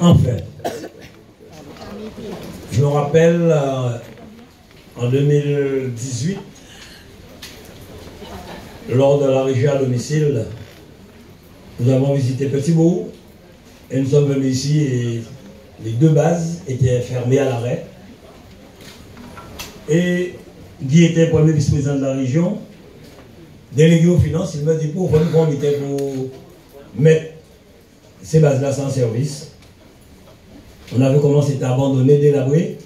Enfin, je me rappelle en 2018, lors de la régie à domicile, nous avons visité Petit-Bourg et nous sommes venus ici et les deux bases étaient fermées à l'arrêt. Et Guy était premier vice-président de la région, délégué aux finances, il m'a dit pour mettre ces bases-là sans service. On avait commencé à abandonner, délabré.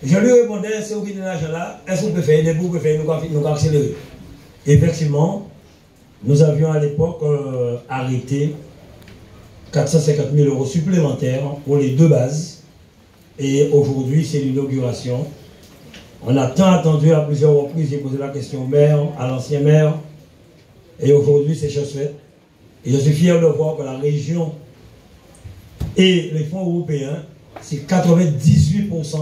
Je lui répondais, c'est où qui est l'argent là, est-ce qu'on peut faire des bouts, nous accélérer. Effectivement, nous avions à l'époque arrêté 450 000 € supplémentaires pour les deux bases. Et aujourd'hui, c'est l'inauguration. On a tant attendu à plusieurs reprises, j'ai posé la question au maire, à l'ancien maire. Et aujourd'hui, c'est chose faite. Et je suis fier de voir que la région et les fonds européens, c'est 98%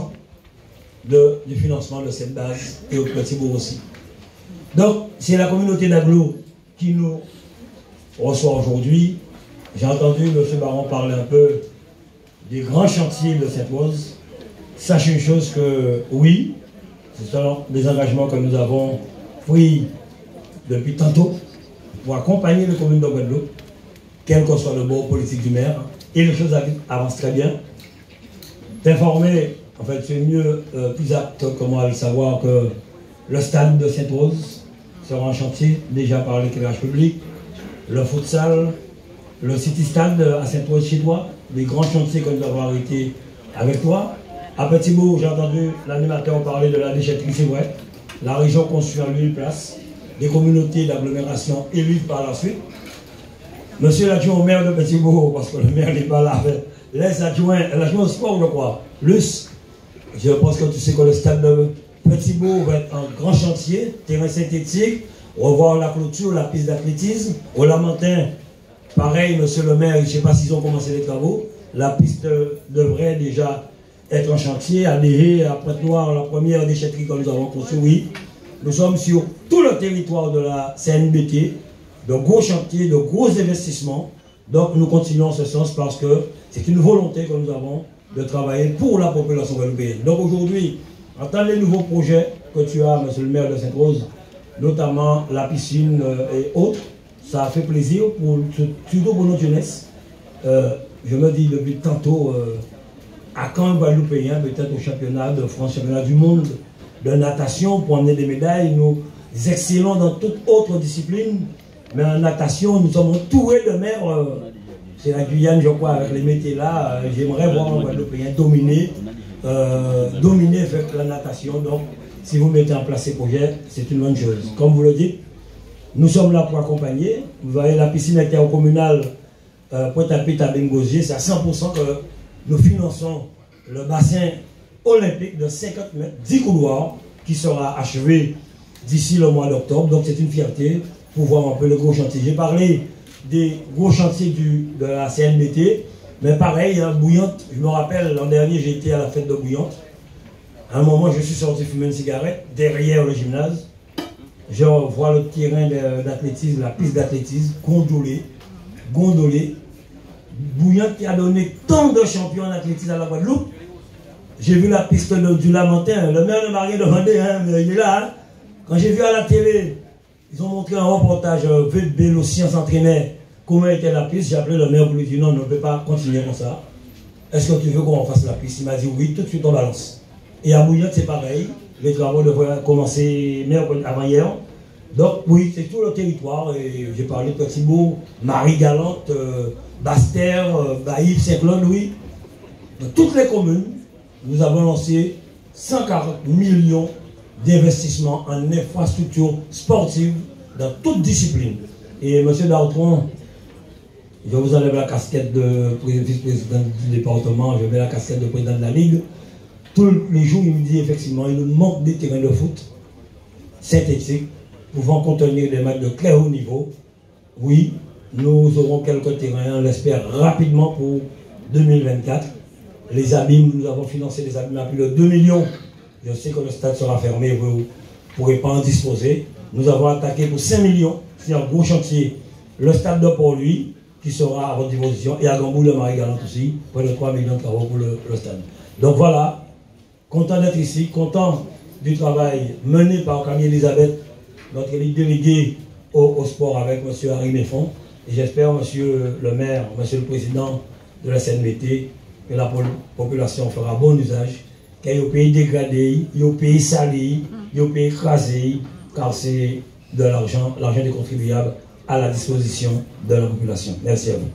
du financement de cette base et au Petit-Bourg aussi. Donc, c'est la communauté d'Aglo qui nous reçoit aujourd'hui. J'ai entendu M. Baron parler un peu des grands chantiers de Sainte-Rose. Sachez une chose que, oui, ce sont des engagements que nous avons pris depuis tantôt pour accompagner les communes de Guadeloupe, quel que soit le bord politique du maire, et les choses avancent très bien. T'informer, en fait, c'est mieux, plus apte que moi à le savoir que le stade de Sainte-Rose sera en chantier, déjà par l'éclairage public, le futsal, le City Stade à Sainte-Rose chez toi, les grands chantiers que nous avons arrêtés avec toi. À Petit-Bourg, j'ai entendu l'animateur parler de la déchetterie, c'est vrai. La région construit en lui une place, des communautés d'agglomération élues par la suite. Monsieur l'adjoint au maire de Petit-Bourg, parce que le maire n'est pas là, les adjoints, l'adjoint au sport, je crois. Luce, je pense que tu sais que le stade de Petit-Bourg va être un grand chantier, terrain synthétique, revoir la clôture, la piste d'athlétisme. Au Lamentin, pareil, monsieur le maire, je ne sais pas s'ils ont commencé les travaux. La piste devrait déjà être en chantier. À Déhé, à Pointe-Noire, la première déchetterie que nous avons construite, oui. Nous sommes sur tout le territoire de la CNBT, de gros chantiers, de gros investissements. Donc nous continuons en ce sens parce que c'est une volonté que nous avons de travailler pour la population guadeloupéenne. Donc aujourd'hui, en tant que les nouveaux projets que tu as, monsieur le maire de Sainte-Rose, notamment la piscine et autres, ça a fait plaisir, surtout pour notre jeunesse. Je me dis depuis tantôt, à quand un Guadeloupéen, peut-être au championnat de France, championnat du monde de natation pour emmener des médailles. Nous excellons dans toute autre discipline, mais en natation, nous sommes entourés de mer. C'est la Guyane, je crois, avec les métiers là. J'aimerais voir un Guadeloupéen dominer avec la natation. Donc, si vous mettez en place ces projets, c'est une bonne chose. Comme vous le dites, nous sommes là pour accompagner. Vous voyez, la piscine intercommunale Pointe-à-Pitre à Bengosier, c'est à 100% que nous finançons le bassin olympique de 50 mètres, 10 couloirs, qui sera achevé d'ici le mois d'octobre. Donc c'est une fierté pour voir un peu le gros chantier. J'ai parlé des gros chantiers de la CNBT, mais pareil, hein, Bouillante, je me rappelle, l'an dernier, j'ai été à la fête de Bouillante. À un moment, je suis sorti fumer une cigarette derrière le gymnase. Je vois le terrain d'athlétisme, la piste d'athlétisme, gondolé. Bouillante qui a donné tant de champions en athlétisme à la Guadeloupe. J'ai vu la piste du Lamentin. Le maire ne m'a rien demandé, hein, mais il est là. Hein. Quand j'ai vu à la télé, ils ont montré un reportage, Vélocien s'entraînait, comment était la piste. J'ai appelé le maire pour lui dire non, on ne peut pas continuer comme ça. Est-ce que tu veux qu'on fasse la piste? Il m'a dit oui, tout de suite on balance. Et à Bouillante, c'est pareil. Les travaux devraient commencer avant-hier. Donc oui, c'est tout le territoire. Et j'ai parlé de Petit-Bourg, Marie-Galante, Basse-Terre, Baïf, Saint-Claude, oui. Dans toutes les communes, nous avons lancé 140 millions d'investissements en infrastructures sportives dans toutes disciplines. Et M. Dartron, je vous enlève la casquette de vice-président du département, je mets la casquette de président de la Ligue. Tous les jours, il me dit effectivement, il nous manque des terrains de foot synthétiques pouvant contenir des matchs de très haut niveau. Oui, nous aurons quelques terrains, on l'espère rapidement pour 2024. Les abîmes, nous avons financé les abîmes à plus de 2 millions. Je sais que le stade sera fermé, vous ne pourrez pas en disposer. Nous avons attaqué pour 5 millions, c'est un gros chantier. Le stade de Port-Louis, qui sera à votre disposition, et à Gambou, le Marie Galant aussi, près de 3 millions de travaux pour le stade. Donc voilà, content d'être ici, content du travail mené par Camille Elisabeth, notre délégué au sport avec M. Harry Méfond. Et j'espère, M. le maire, M. le président de la CNBT, que la population fera bon usage, qu'il y ait un pays dégradé, il y ait un pays sali, il y ait un pays écrasé, car c'est de l'argent des contribuables à la disposition de la population. Merci à vous.